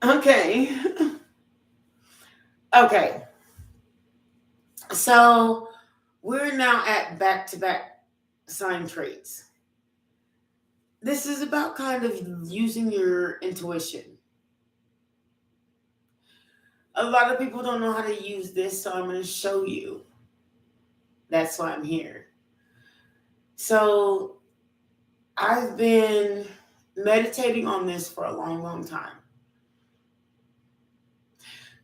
Okay. Okay. So we're now at back to back sign traits. This is about kind of using your intuition. A lot of people don't know how to use this, so I'm going to show you. That's why I'm here. So I've been meditating on this for a long, long time.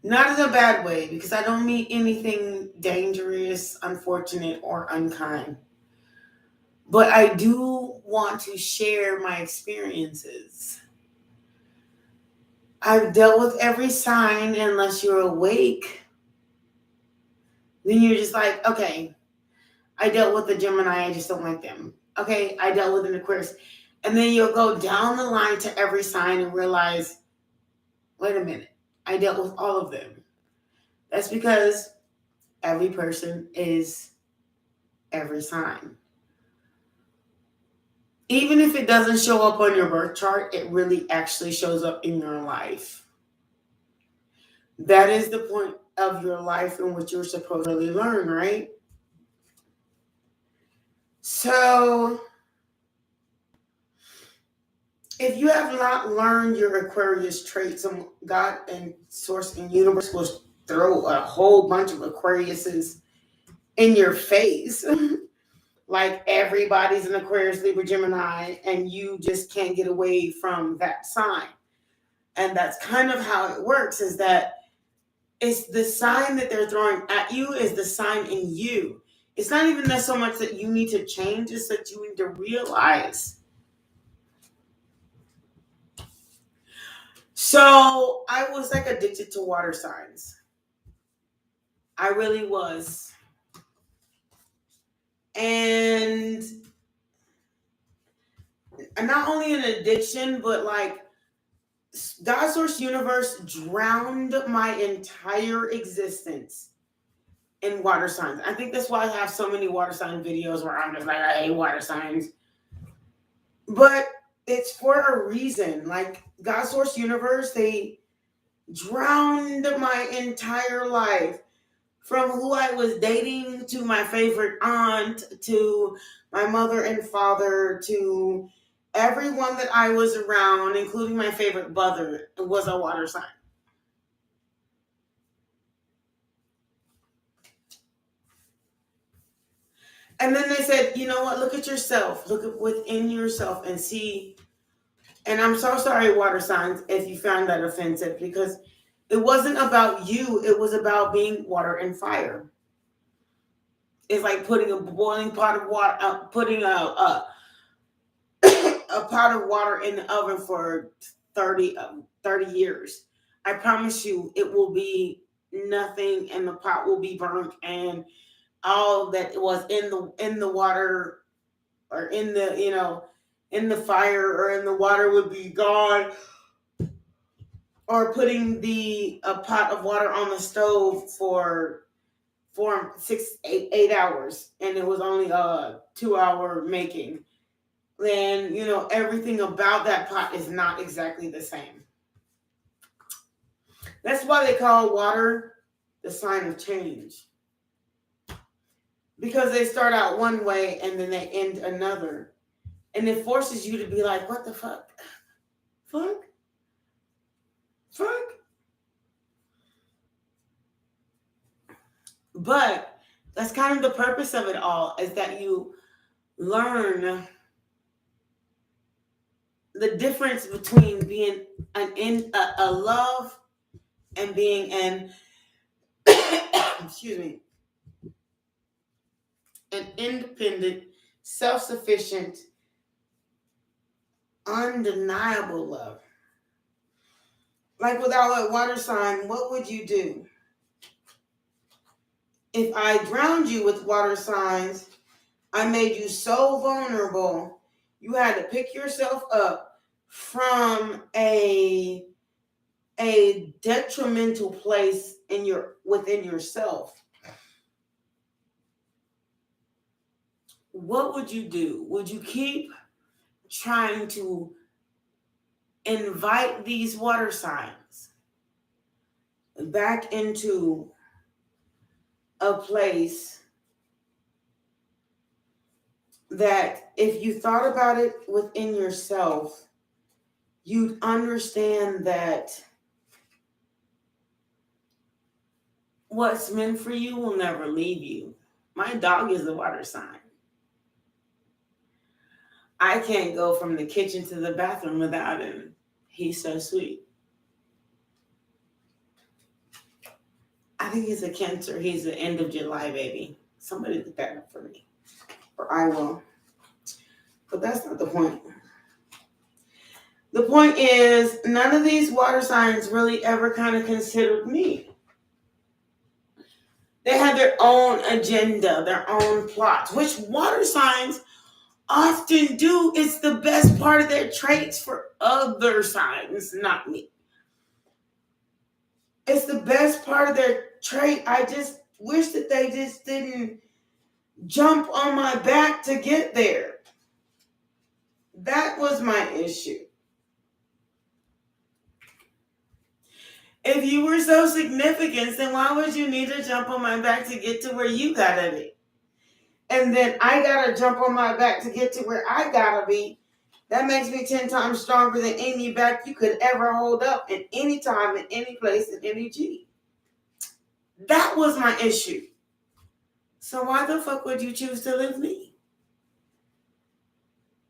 Not in a bad way, because I don't mean anything dangerous, unfortunate, or unkind. But I do want to share my experiences. I've dealt with every sign, unless you're awake. Then you're just like, okay, I dealt with the Gemini, I just don't like them. Okay, I dealt with an Aquarius. And then you'll go down the line to every sign and realize, wait a minute, I dealt with all of them. That's because every person is every sign. Even if it doesn't show up on your birth chart, it really actually shows up in your life. That is the point of your life in which you're supposed to really learn, right? So, if you have not learned your Aquarius traits, God and Source and Universe will throw a whole bunch of Aquariuses in your face. Like everybody's an Aquarius, Libra, Gemini, and you just can't get away from that sign. And that's kind of how it works, is that it's the sign that they're throwing at you is the sign in you. It's not even that so much that you need to change, it's that you need to realize. So I was like addicted to water signs. I really was. And not only an addiction, but like God Source Universe drowned my entire existence in water signs. I think that's why I have so many water sign videos where I'm just like, I hate water signs. But it's for a reason. Like God Source Universe, they drowned my entire life. From who I was dating to my favorite aunt to my mother and father to everyone that I was around, including my favorite brother, was a water sign. And then they said, you know what? Look at yourself. Look at within yourself and see. And I'm so sorry, water signs, if you found that offensive, because it wasn't about you. It was about being water and fire. It's like putting a boiling pot of water, putting a pot of water in the oven for 30 years. I promise you, it will be nothing, and the pot will be burnt, and all that was in the water or in the in the fire or in the water would be gone. Or putting the a pot of water on the stove for 8 hours, and it was only a 2 hour making. Then everything about that pot is not exactly the same. That's why they call water the sign of change, because they start out one way and then they end another, and it forces you to be like, what the fuck. But that's kind of the purpose of it all, is that you learn the difference between being a love and being an excuse me, an independent, self-sufficient, undeniable love. Like without a water sign, what would you do? If I drowned you with water signs, I made you so vulnerable, you had to pick yourself up from a detrimental place within yourself. What would you do? Would you keep trying to invite these water signs back into a place that if you thought about it within yourself, you'd understand that what's meant for you will never leave you. My dog is a water sign. I can't go from the kitchen to the bathroom without him. He's so sweet. I think he's a Cancer. He's an end of July baby. Somebody look that up for me. Or I will. But that's not the point. The point is, none of these water signs really ever kind of considered me. They had their own agenda, their own plots, which water signs often do. It's the best part of their traits for other signs, not me. It's the best part of their trait. I just wish that they just didn't jump on my back to get there. That was my issue. If you were so significant, then why would you need to jump on my back to get to where you gotta be? And then I gotta jump on my back to get to where I gotta be. That makes me 10 times stronger than any back you could ever hold up in any time, in any place, in any G. That was my issue. So why the fuck would you choose to leave me?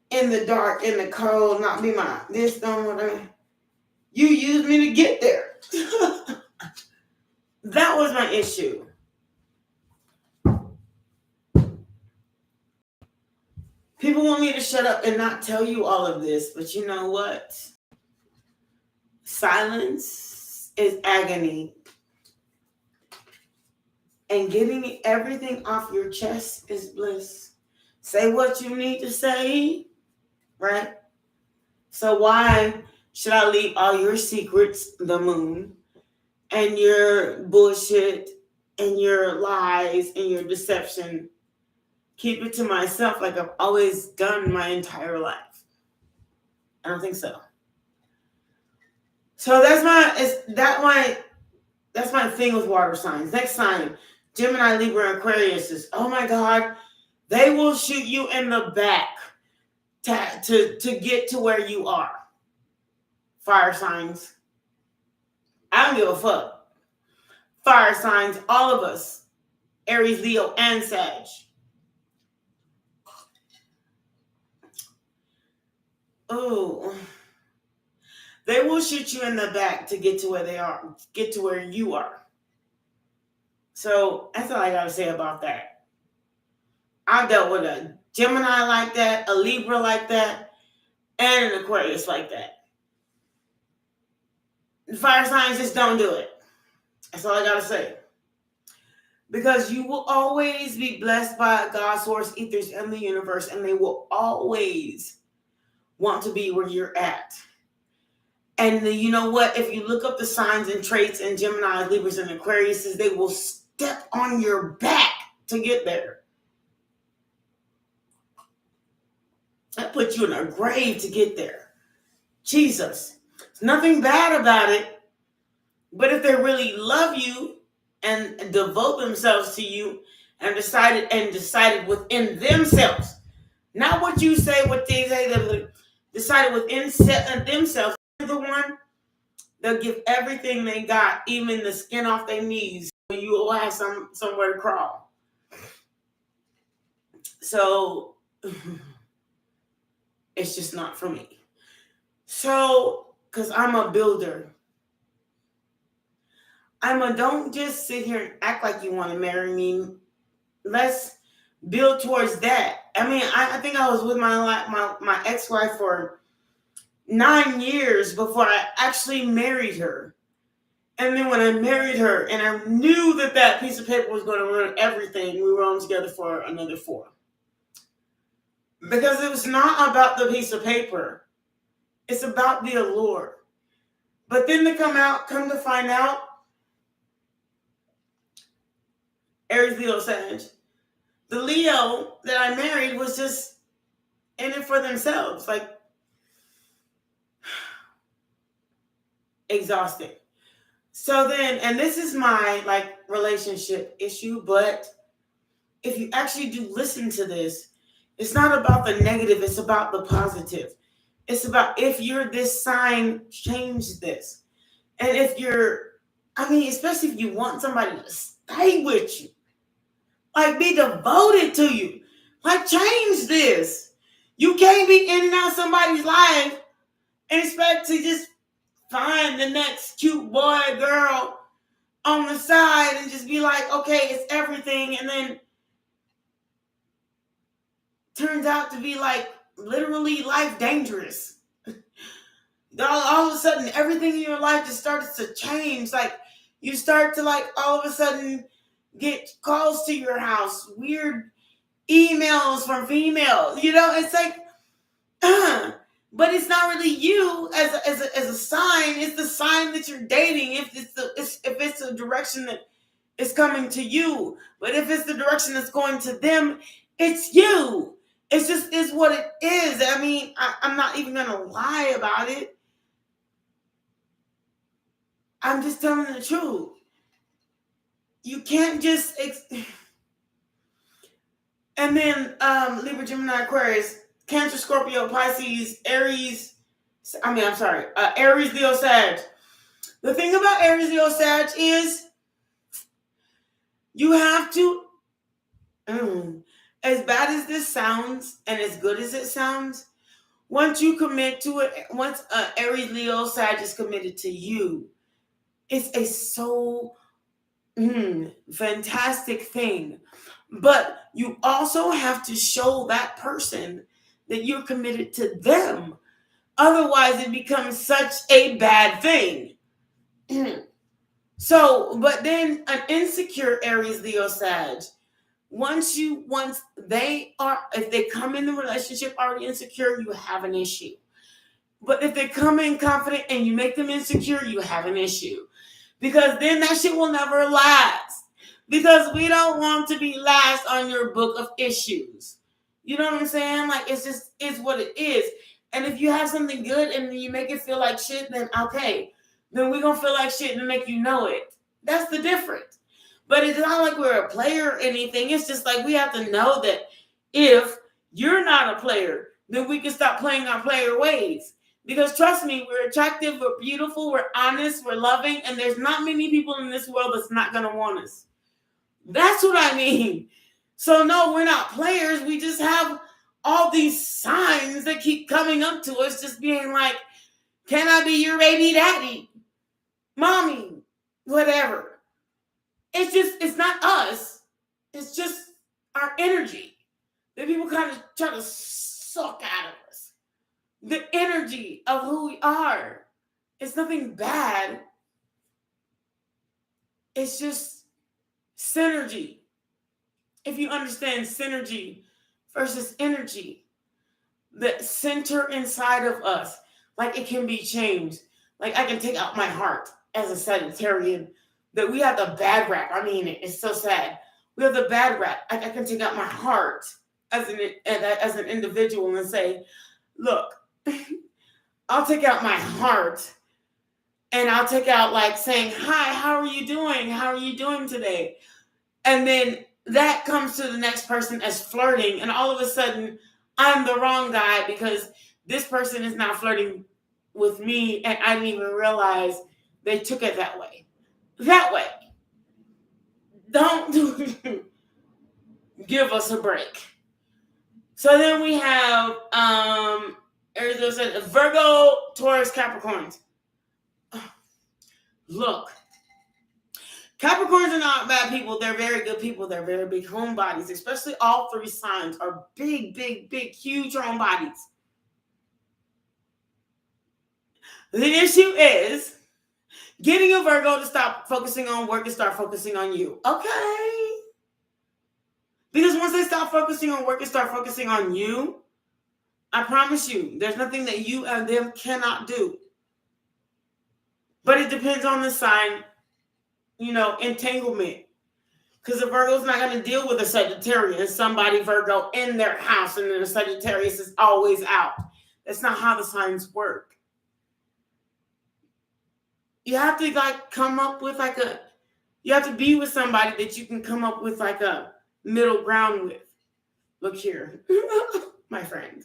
In the dark, in the cold, not be my this, don't whatever. You used me to get there. That was my issue. People want me to shut up and not tell you all of this, but you know what? Silence is agony. And getting everything off your chest is bliss. Say what you need to say, right? So why should I leave all your secrets, the moon, and your bullshit, and your lies, and your deception? Keep it to myself like I've always done my entire life. I don't think so. So that's my thing with water signs. Next sign, Gemini, Libra, Aquarius is, oh my God, they will shoot you in the back to get to where you are. Fire signs. I don't give a fuck. Fire signs, all of us. Aries, Leo, and Sag. Oh, they will shoot you in the back to get to where they are, get to where you are. So that's all I gotta say about that. I've dealt with a Gemini like that, a Libra like that, and an Aquarius like that. The fire signs just don't do it. That's all I gotta say. Because you will always be blessed by God, source, ethers, and the universe, and they will always want to be where you're at. And you know what? If you look up the signs and traits in Gemini, Libras, and Aquarius, they will step on your back to get there. That puts you in a grave to get there. Jesus. There's nothing bad about it. But if they really love you and devote themselves to you and decided within themselves, not what you say, what they say, decided within themselves, the one, they'll give everything they got, even the skin off their knees, so you will have somewhere to crawl. So it's just not for me. So, because I'm a builder. Don't just sit here and act like you want to marry me. Let's build towards that. I mean, I think I was with my ex-wife for 9 years before I actually married her. And then when I married her and I knew that piece of paper was going to ruin everything, we were on together for another 4. Because it was not about the piece of paper. It's about the allure. But then to come to find out, Aries, Leo, Sag. The Leo that I married was just in it for themselves. Like, exhausting. So then, and this is my like relationship issue, but if you actually do listen to this, it's not about the negative, it's about the positive. It's about, if you're this sign, change this. And if you're, I mean, especially if you want somebody to stay with you, like be devoted to you, like change this. You can't be in and out somebody's life and expect to just find the next cute boy, girl on the side and just be like, okay, it's everything. And then turns out to be like literally life dangerous. All of a sudden, everything in your life just starts to change. Like you start to like all of a sudden get calls to your house, weird emails from females. You know, it's like, but it's not really you as a sign. It's the sign that you're dating. If it's a direction that is coming to you, but if it's the direction that's going to them, it's you. It's just is what it is. I mean, I'm not even gonna lie about it. I'm just telling the truth. You can't just and then Libra, Gemini, Aquarius, Cancer, Scorpio, Pisces, Aries. Aries, Leo, Sag. The thing about Aries, Leo, Sag is you have to, as bad as this sounds and as good as it sounds, once you commit to it, once Aries, Leo, Sag is committed to you, it's a so fantastic thing. But you also have to show that person that you're committed to them. Otherwise, it becomes such a bad thing. So, but then an insecure Aries, Leo, Sag, if they come in the relationship already insecure, you have an issue. But if they come in confident and you make them insecure, you have an issue. Because then that shit will never last. Because we don't want to be last on your book of issues. You know what I'm saying? Like, it's what it is. And if you have something good and you make it feel like shit, then okay. Then we're going to feel like shit and make you know it. That's the difference. But it's not like we're a player or anything. It's just like we have to know that if you're not a player, then we can stop playing our player ways. Because trust me, we're attractive, we're beautiful, we're honest, we're loving, and there's not many people in this world that's not going to want us. That's what I mean. So no, we're not players. We just have all these signs that keep coming up to us, just being like, can I be your baby daddy? Mommy, whatever. It's not us. It's just our energy that people kind of try to suck out of us. The energy of who we are. It's nothing bad. It's just synergy. If you understand synergy versus energy, the center inside of us, like it can be changed. Like I can take out my heart as a Sagittarian, that we have the bad rap. I mean, it's so sad. We have the bad rap. I can take out my heart as an individual and say, look, I'll take out my heart and I'll take out like saying, hi, how are you doing? How are you doing today? And then that comes to the next person as flirting. And all of a sudden, I'm the wrong guy because this person is now flirting with me. And I didn't even realize they took it that way. That way. Don't give us a break. So then we have Virgo, Taurus, Capricorns. Look. Capricorns are not bad people. They're very good people. They're very big homebodies. Especially all three signs are big, big, big, huge homebodies. The issue is getting a Virgo to stop focusing on work and start focusing on you. Okay. Because once they stop focusing on work and start focusing on you, I promise you, there's nothing that you and them cannot do. But it depends on the sign, entanglement. Because the Virgo's not going to deal with a Sagittarius, somebody Virgo in their house, and then the Sagittarius is always out. That's not how the signs work. You have to like come up with like you have to be with somebody that you can come up with like a middle ground with. Look here, my friend.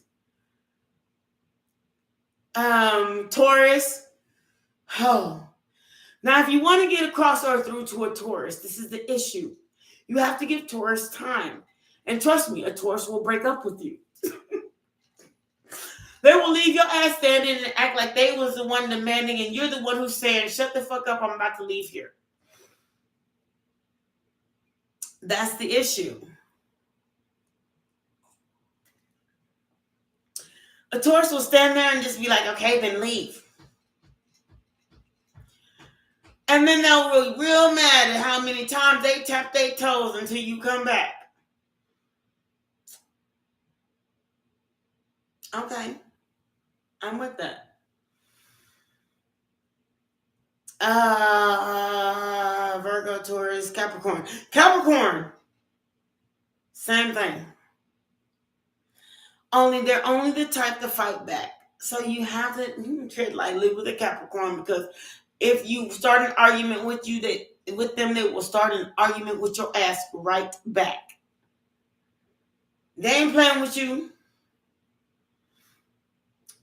Taurus. Oh. Now, if you want to get across or through to a Taurus, this is the issue. You have to give Taurus time. And trust me, a Taurus will break up with you. They will leave your ass standing and act like they was the one demanding, and you're the one who's saying, shut the fuck up, I'm about to leave here. That's the issue. A Taurus will stand there and just be like, okay, then leave. And then they'll be real mad at how many times they tap their toes until you come back. Okay. I'm with that. Virgo, Taurus, Capricorn. Capricorn. Same thing. They're only the type to fight back. So you have to tread lightly with a Capricorn, because if you start an argument with them, they will start an argument with your ass right back. They ain't playing with you.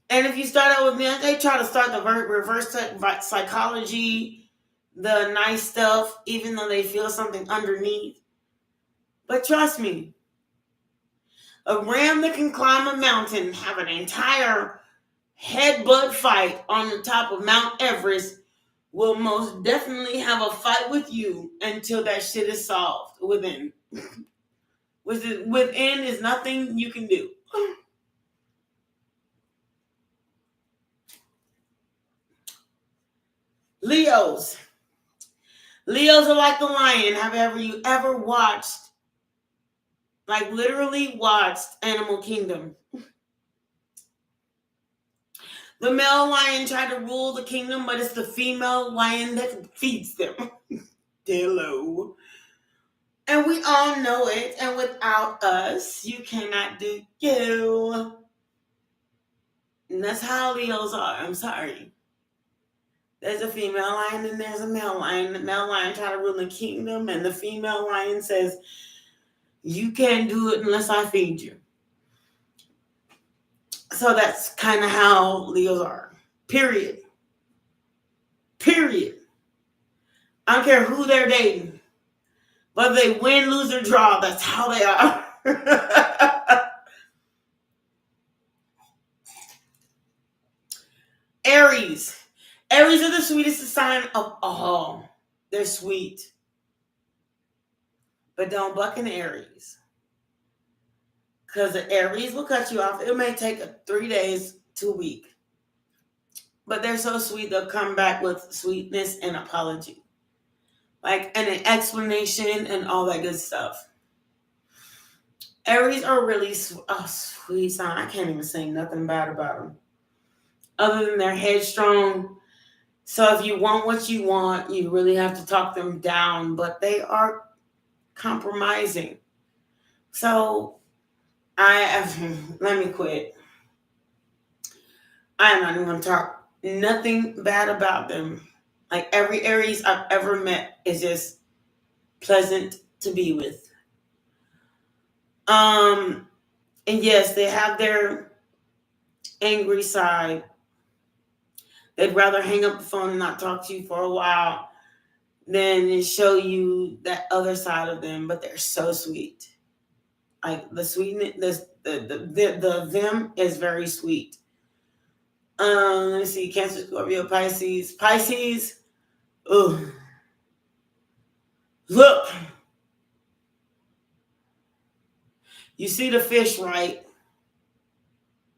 And if you start out with me, they try to start the reverse psychology, the nice stuff, even though they feel something underneath. But trust me, a ram that can climb a mountain, have an entire headbutt fight on the top of Mount Everest, will most definitely have a fight with you until that shit is solved within. Within is nothing you can do. Leos. Leos are like the lion. Have you ever watched, like literally watched Animal Kingdom? The male lion tried to rule the kingdom, but it's the female lion that feeds them. Hello. And we all know it. And without us, you cannot do you. And that's how Leos are. I'm sorry. There's a female lion and there's a male lion. The male lion tries to rule the kingdom, and the female lion says, you can't do it unless I feed you. So that's kind of how Leos are. Period. I don't care who they're dating. Whether they win, lose, or draw, that's how they are. Aries. Aries are the sweetest sign of all. They're sweet. But don't buck an Aries. Because the Aries will cut you off. It may take 3 days to a week. But they're so sweet, they'll come back with sweetness and apology. Like, and an explanation and all that good stuff. Aries are really sweet sign. I can't even say nothing bad about them. Other than they're headstrong. So if you want what you want, you really have to talk them down. But they are compromising. So let me quit. I'm not even going to talk nothing bad about them. Like every Aries I've ever met is just pleasant to be with. And yes, they have their angry side. They'd rather hang up the phone and not talk to you for a while than show you that other side of them. But they're so sweet. Like the sweetness, the them is very sweet. Let's see, Cancer, Scorpio, Pisces. Pisces, ugh. Look. You see the fish, right?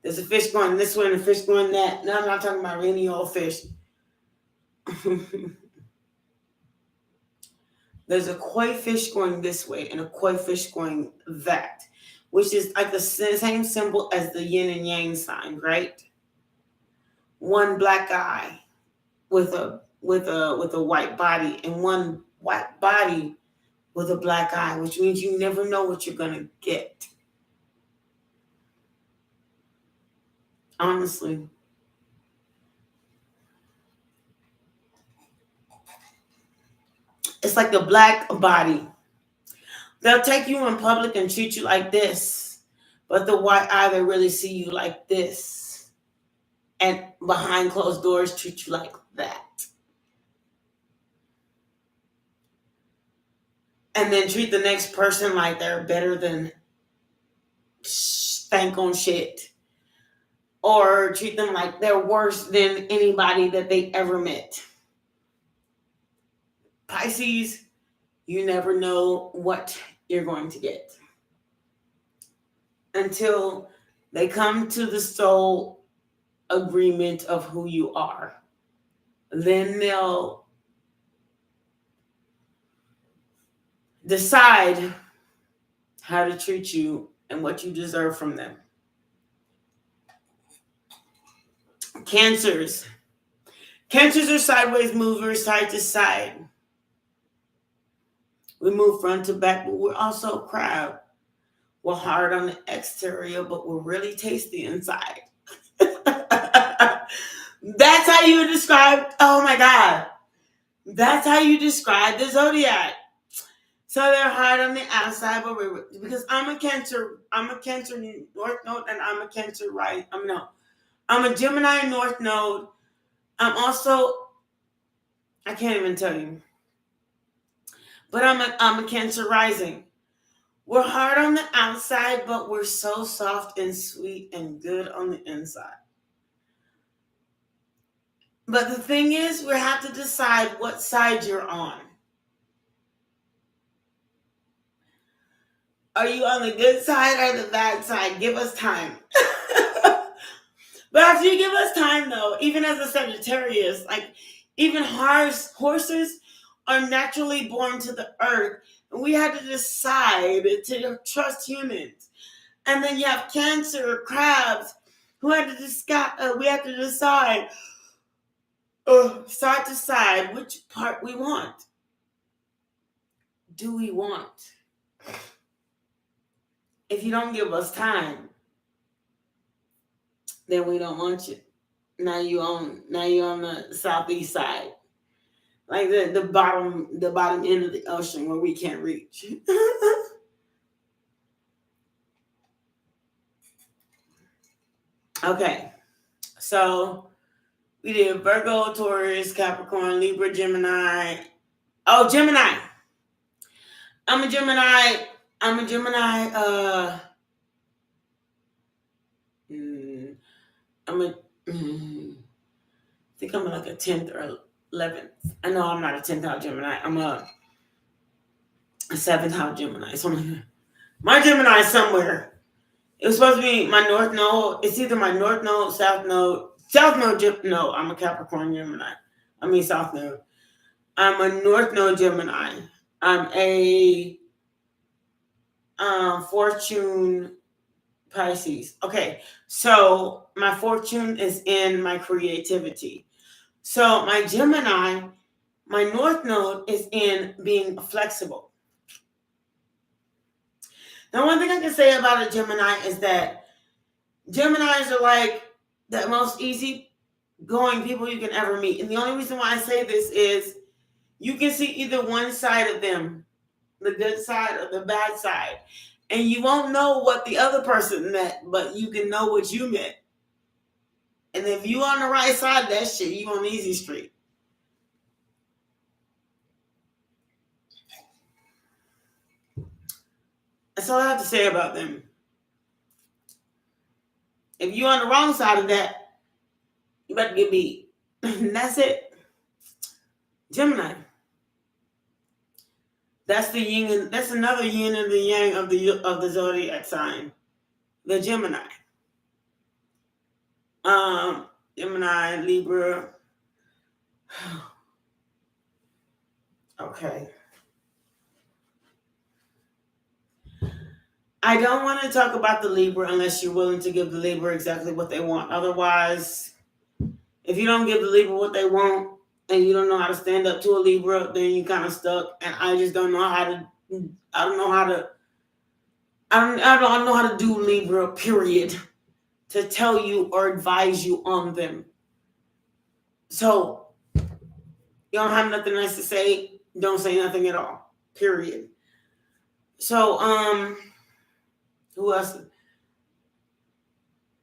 There's a fish going this way and a fish going that. No, I'm not talking about any old fish. There's a koi fish going this way and a koi fish going that, which is like the same symbol as the yin and yang sign, right? One black eye with a white body, and one white body with a black eye, which means you never know what you're gonna get. Honestly. It's like the black body. They'll take you in public and treat you like this, but the white eye, they really see you like this. And behind closed doors, treat you like that. And then treat the next person like they're better than stank on shit. Or treat them like they're worse than anybody that they ever met. Pisces, you never know what you're going to get until they come to the soul agreement of who you are. Then they'll decide how to treat you and what you deserve from them. Cancers. Cancers are sideways movers, side to side. We move front to back, but we're also a crab. We're hard on the exterior, but we're really tasty inside. That's how you describe, oh my God. That's how you describe the zodiac. So they're hard on the outside, but because I'm a Cancer North Node, and I'm a Cancer right. I'm a Gemini North Node. I'm also, I can't even tell you, but I'm a Cancer rising. We're hard on the outside, but we're so soft and sweet and good on the inside. But the thing is, we have to decide what side you're on. Are you on the good side or the bad side? Give us time. But after you give us time, though, even as a Sagittarius, like even horses are naturally born to the earth. And we had to decide to trust humans. And then you have Cancer, crabs, who had to we had to decide side to side which part we want. Do we want? If you don't give us time, then we don't want you. Now you on the southeast side. Like the bottom end of the ocean where we can't reach. Okay. So we did Virgo, Taurus, Capricorn, Libra, Gemini. Oh, Gemini. I'm a Gemini. I think I'm like a 10th or 11th. I know I'm not a 10th house Gemini. I'm a 7th house Gemini. So my Gemini is somewhere. It was supposed to be my North Node. It's either my North Node, South Node. No, I'm a Capricorn Gemini. South Node. I'm a North Node Gemini. I'm a Fortune Pisces. Okay, so my fortune is in my creativity. So my Gemini, my North Node is in being flexible. Now, one thing I can say about a Gemini is that Geminis are like the most easygoing people you can ever meet. And the only reason why I say this is you can see either one side of them, the good side or the bad side. And you won't know what the other person meant, but you can know what you meant. And if you on the right side of that shit, you on easy street. That's all I have to say about them. If you on the wrong side of that, you better get beat. And that's it. Gemini. That's the yin and that's another yin and the yang of the zodiac sign. The Gemini. Gemini, Libra. Okay. I don't want to talk about the Libra unless you're willing to give the Libra exactly what they want. Otherwise, if you don't give the Libra what they want and you don't know how to stand up to a Libra, then you're kind of stuck. And I just don't know how to. I don't know how to do Libra. Period. To tell you or advise you on them. So you don't have nothing nice to say. Don't say nothing at all. Period. So, who else?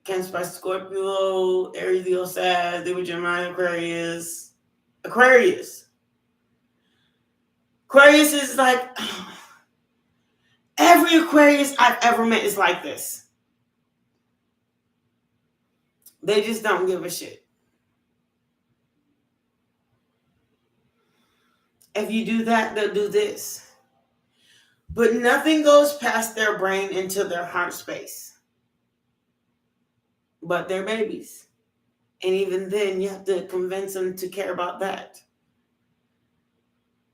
Cancer, Pisces, Scorpio, Aries, Leo, Sag, Libra, Gemini, Aquarius. Aquarius is like, every Aquarius I've ever met is like this. They just don't give a shit. If you do that, they'll do this. But nothing goes past their brain into their heart space. But they're babies. And even then, you have to convince them to care about that.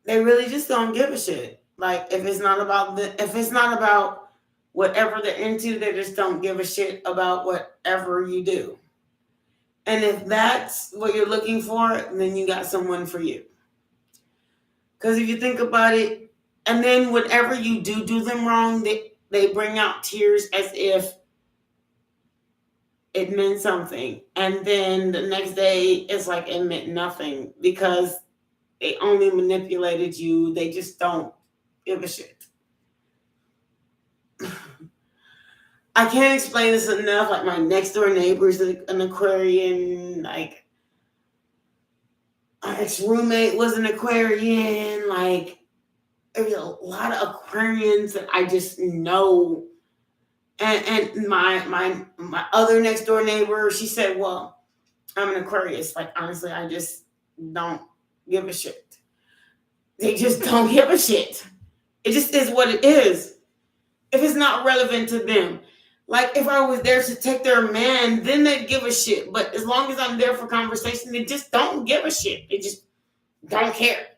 They really just don't give a shit. Like, if it's not about whatever they're into, they just don't give a shit about whatever you do. And if that's what you're looking for, then you got someone for you. Because if you think about it, and then whatever you do them wrong, they bring out tears as if it meant something. And then the next day, it's like it meant nothing because they only manipulated you. They just don't give a shit. I can't explain this enough. Like, my next door neighbor is an Aquarian. Like, my ex-roommate was an Aquarian. Like, there's a lot of Aquarians that I just know. And my other next door neighbor, she said, well, I'm an Aquarius. Like, honestly, I just don't give a shit. They just don't give a shit. It just is what it is. If it's not relevant to them. Like, if I was there to take their man, then they'd give a shit. But as long as I'm there for conversation, they just don't give a shit. They just don't care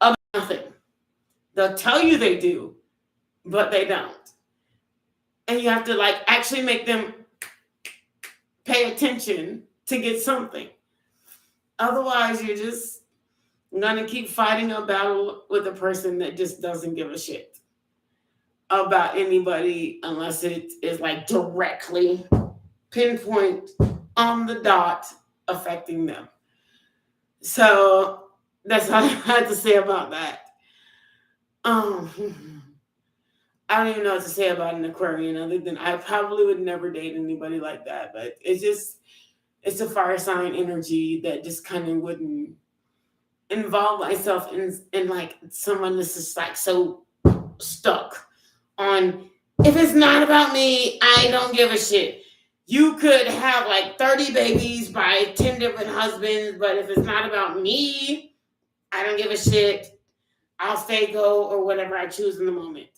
about nothing. They'll tell you they do, but they don't. And you have to, like, actually make them pay attention to get something. Otherwise, you're just going to keep fighting a battle with a person that just doesn't give a shit about anybody unless it is, like, directly pinpoint on the dot affecting them. So that's all I had to say about that. I don't even know what to say about an Aquarian other than I probably would never date anybody like that. But it's a fire sign energy that just kind of wouldn't involve myself in like someone that's just like so stuck on, if it's not about me, I don't give a shit. You could have like 30 babies by 10 different husbands, but if it's not about me, I don't give a shit. I'll stay, go, or whatever I choose in the moment.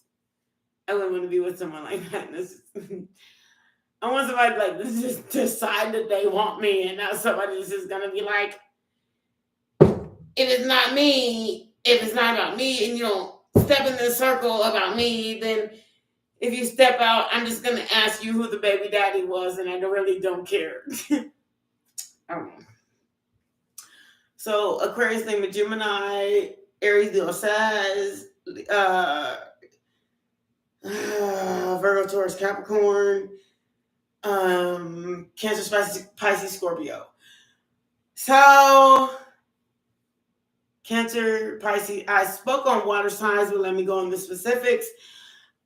I wouldn't want to be with someone like that. I want somebody like this just decide that they want me, and not somebody that's just gonna be like, if it's not me, if it's not about me, and you don't step in the circle about me, then if you step out, I'm just gonna ask you who the baby daddy was, and I really don't care. I don't know. So Aquarius, name of Gemini, Aries, Leo, Sag, Virgo, Taurus, Capricorn, Cancer, Pisces, Scorpio. So Cancer, Pisces. I spoke on water signs, but let me go on the specifics.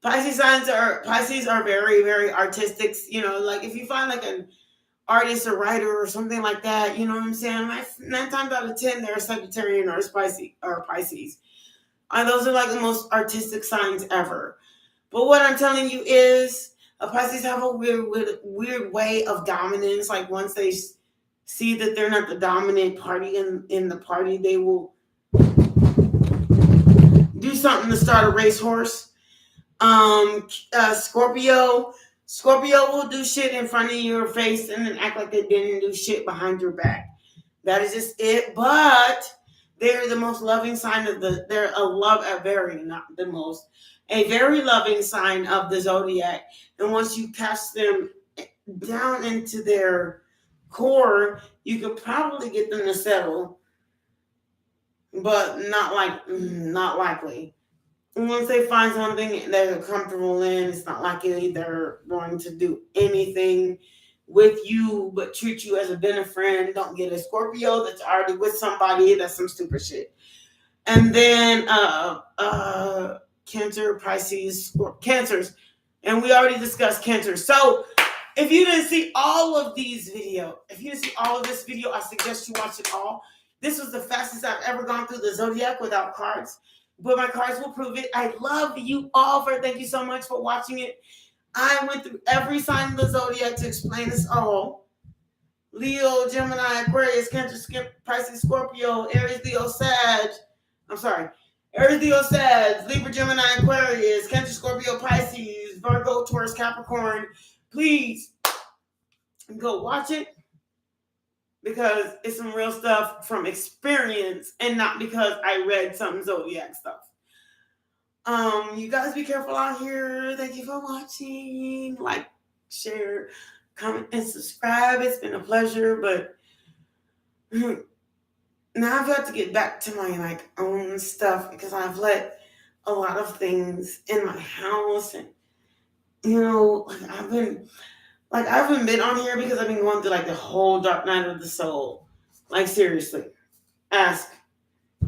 Pisces are very, very artistic. You know, like if you find like an artist or writer or something like that, you know what I'm saying? 9 times out of 10, they're Sagittarius or Pisces. Those are like the most artistic signs ever. But what I'm telling you is, Pisces have a weird way of dominance. Like once they see that they're not the dominant party in the party, they will do something to start a racehorse. Scorpio will do shit in front of your face and then act like they didn't do shit behind your back. That is just it. But they're the most loving sign of a very loving sign of the zodiac. And once you catch them down into their core, you could probably get them to settle, but not likely. And once they find something they're comfortable in, it's not likely they're going to do anything with you but treat you as a benefriend. Don't get a Scorpio that's already with somebody. That's some stupid shit. And then Cancer, Pisces, Cancers. And we already discussed Cancer. So if you didn't see all of these videos, if you didn't see all of this video, I suggest you watch it all. This was the fastest I've ever gone through the zodiac without cards, but my cards will prove it. I love you all thank you so much for watching it. I went through every sign of the zodiac to explain this all. Leo, Gemini, Aquarius, Cancer, Pisces, Scorpio, Aries, Leo, Sag. I'm sorry. Aries, Leo, Sag, Libra, Gemini, Aquarius, Cancer, Scorpio, Pisces, Virgo, Taurus, Capricorn. Please go watch it because it's some real stuff from experience and not because I read some zodiac stuff. You guys be careful out here. Thank you for watching. Like, share, comment, and subscribe. It's been a pleasure, but now I've got to get back to my own stuff because I've let a lot of things in my house, and I haven't been on here because I've been going through the whole dark night of the soul. Like, seriously, ask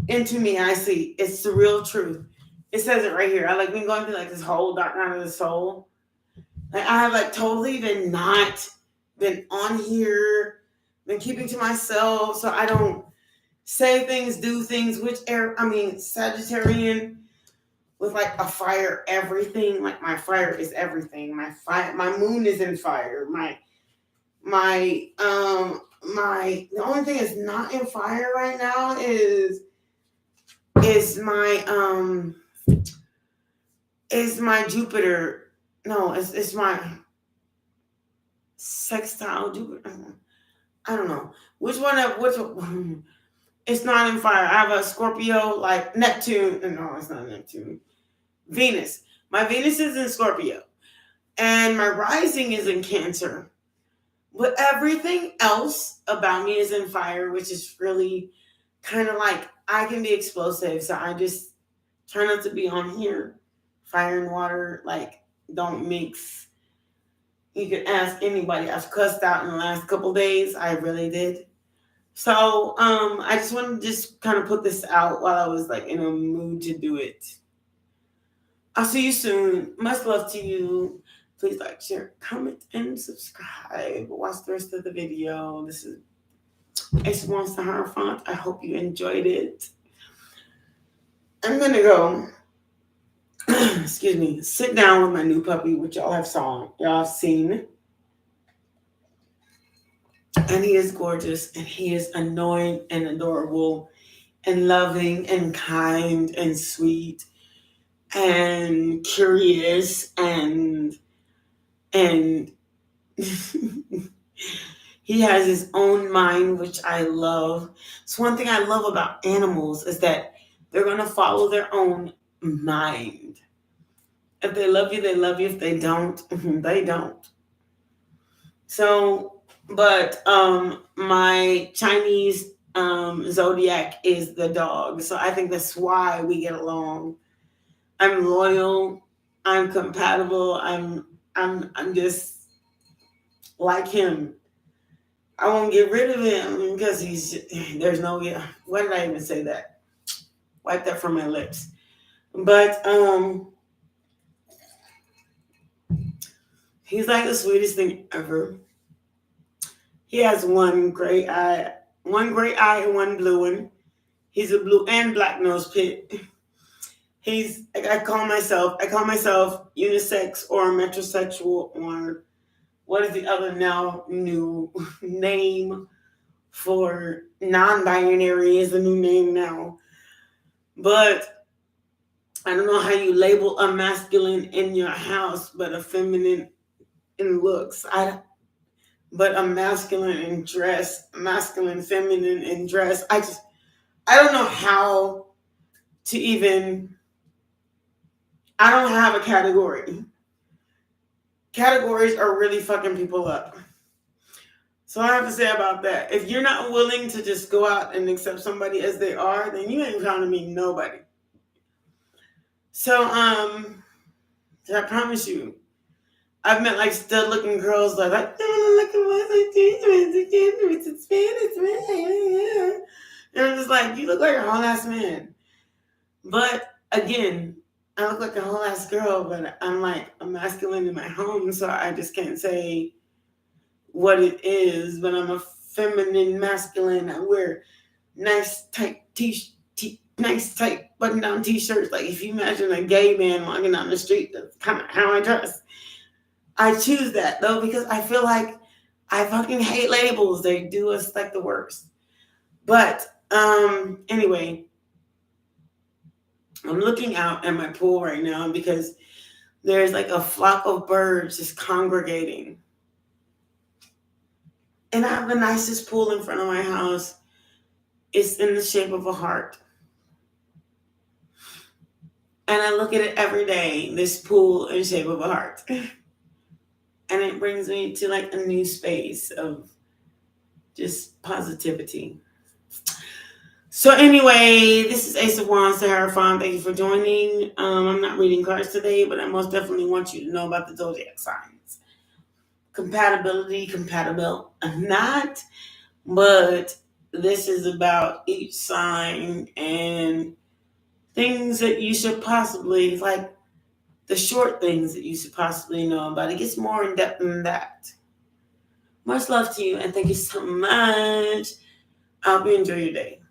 into me. I see it's the real truth. It says it right here. I've been going through this whole dark night of the soul. I have totally not been on here, been keeping to myself so I don't say things, do things, Sagittarian with a fire everything. My fire is everything. My moon is in fire. The only thing that's not in fire right now is my Jupiter. No, it's my sextile Jupiter. I don't know which one. It's not in fire. I have a Scorpio, Neptune. No, it's not Neptune. Venus. My Venus is in Scorpio, and my rising is in Cancer. But everything else about me is in fire, which is really kind of I can be explosive, so I just try not to be on here. Fire and water, don't mix. You can ask anybody. I've cussed out in the last couple days. I really did. So I just wanted to just kind of put this out while I was in a mood to do it. I'll see you soon. Much love to you. Please share, comment, and subscribe. Watch the rest of the video. This is Ace Wants the Hierophant. I hope you enjoyed it. I'm going to go, excuse me, sit down with my new puppy, which y'all have seen. And he is gorgeous, and he is annoying and adorable and loving and kind and sweet and curious and he has his own mind, which I love. So one thing I love about animals is that they're going to follow their own mind. If they love you, they love you. If they don't, they don't. So, but my Chinese zodiac is the dog. So I think that's why we get along. I'm loyal. I'm compatible. I'm just like him. I won't get rid of him because there's no, why did I even say that? Wipe that from my lips. But he's the sweetest thing ever. He has one gray eye and one blue one. He's a blue and black nose pit. I call myself unisex or metrosexual, or what is the other now new name for non-binary is the new name now. But I don't know how you label a masculine in your house, but a feminine in looks. But a masculine in dress, masculine, feminine in dress. I don't know how to even, I don't have a category. Categories are really fucking people up. So I have to say about that. If you're not willing to just go out and accept somebody as they are, then you ain't trying to meet nobody. So, I promise you, I've met stud looking girls look at and I'm just you look like a whole ass man. But again, I look like a whole ass girl, but I'm like a masculine in my home, so I just can't say what it is. But I'm a feminine masculine. I wear nice tight nice tight button down t-shirts. Like if you imagine a gay man walking down the street, that's kind of how I dress. I choose that though because I feel like I fucking hate labels. They do us like the worst. But anyway, I'm looking out at my pool right now because there's like a flock of birds just congregating. And I have the nicest pool in front of my house. It's in the shape of a heart. And I look at it every day, this pool in the shape of a heart. And it brings me to like a new space of just positivity. So anyway, this is Ace of Wands, Sahara Fawn. Thank you for joining. I'm not reading cards today, but I most definitely want you to know about the zodiac signs. Compatible, not, but this is about each sign and things that you should possibly, like the short things that you should possibly know about. It gets more in depth than that. Much love to you, and thank you so much. I hope you enjoy your day.